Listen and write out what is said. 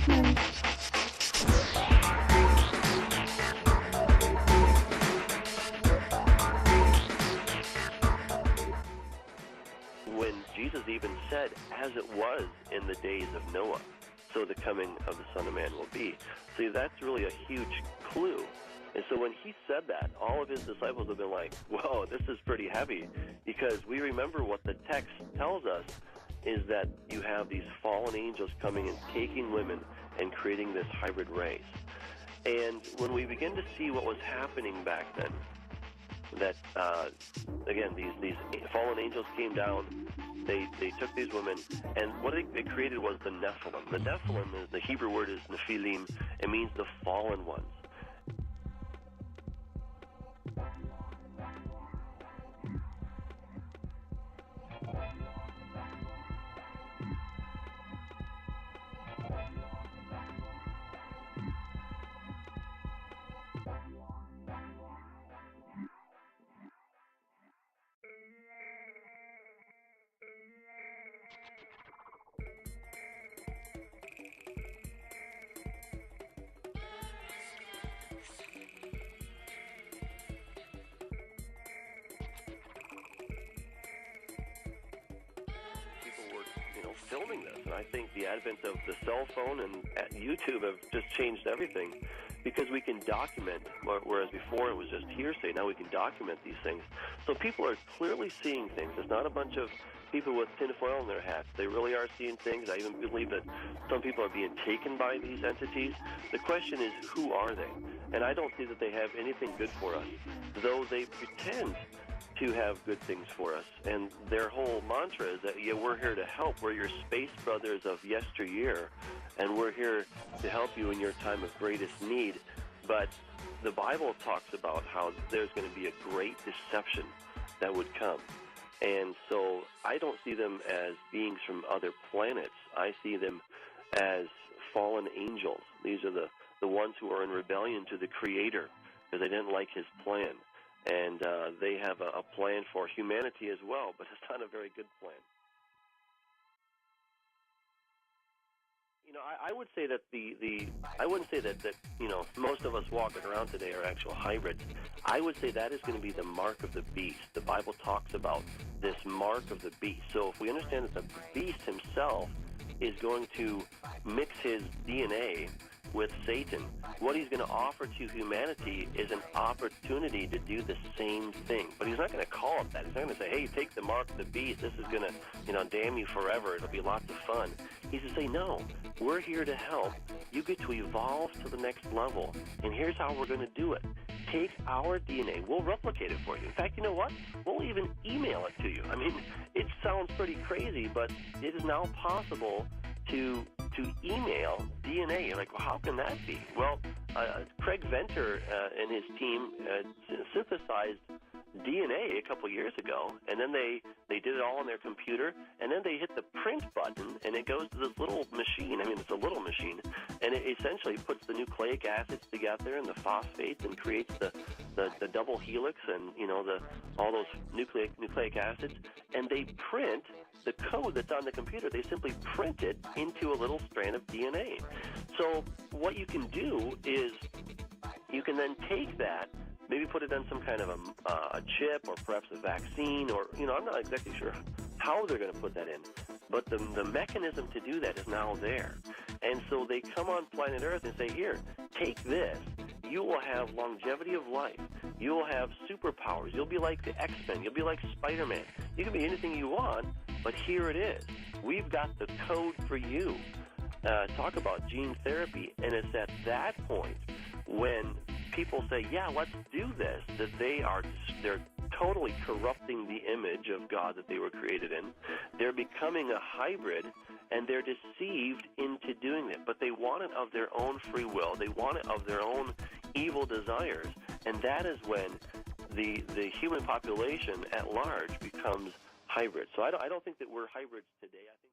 When Jesus even said, as it was in the days of Noah, so the coming of the Son of Man will be. See, that's really a huge clue. And so when he said that, all of his disciples have been like, whoa, this is pretty heavy, because we remember what the text tells us is that you have these fallen angels coming and taking women and creating this hybrid race. And when we begin to see what was happening back then, that, again, these fallen angels came down, they took these women, and what it created was the Nephilim. The Nephilim, the Hebrew word is Nephilim. It means the fallen ones. Filming this, and I think the advent of the cell phone and YouTube have just changed everything, because we can document, whereas before it was just hearsay. Now we can document these things, so people are clearly seeing things. It's not a bunch of people with tinfoil in their hats. They really are seeing things. I even believe that some people are being taken by these entities. The question is, who are they? And I don't see that they have anything good for us, though they pretend to have good things for us. And their whole mantra is that, yeah, we're here to help. We're your space brothers of yesteryear, and we're here to help you in your time of greatest need. But the Bible talks about how there's going to be a great deception that would come. And so I don't see them as beings from other planets. I see them as fallen angels. These are the ones who are in rebellion to the Creator because they didn't like his plan. And they have a plan for humanity as well, but it's not a very good plan. You know, I would say that I wouldn't say that most of us walking around today are actual hybrids. I would say that is going to be the mark of the beast. The Bible talks about this mark of the beast. So if we understand that the beast himself is going to mix his DNA with Satan, what he's going to offer to humanity is an opportunity to do the same thing. But he's not going to call it that. He's not going to say, hey, take the mark of the beast. This is going to, damn you forever. It'll be lots of fun. He's going to say, no, we're here to help. You get to evolve to the next level. And here's how we're going to do it. Take our DNA. We'll replicate it for you. In fact, you know what? We'll even email it to you. I mean, it sounds pretty crazy, but it is now possible to email DNA. You're like, well, how can that be? Well, Craig Venter and his team synthesized DNA a couple years ago, and then they did it all on their computer, and then they hit the print button, and it goes to this little machine. I mean, it's a little machine, and it essentially puts the nucleic acids together and the phosphates and creates the double helix and, all those nucleic acids, and they print the code that's on the computer. They simply print it into a little strand of DNA. So what you can do is you can then take that, maybe put it on some kind of a chip or perhaps a vaccine, or, I'm not exactly sure how they're going to put that in. But the mechanism to do that is now there. And so they come on planet Earth and say, here, take this. You will have longevity of life. You will have superpowers. You'll be like the X-Men. You'll be like Spider-Man. You can be anything you want, but here it is. We've got the code for you. Talk about gene therapy, and it's at that point when people say, yeah, let's do this, that they're totally corrupting the image of God that they were created in. They're becoming a hybrid, and they're deceived into doing it. But they want it of their own free will. They want it of their own evil desires. And that is when the human population at large becomes hybrid. So I don't think that we're hybrids today. I think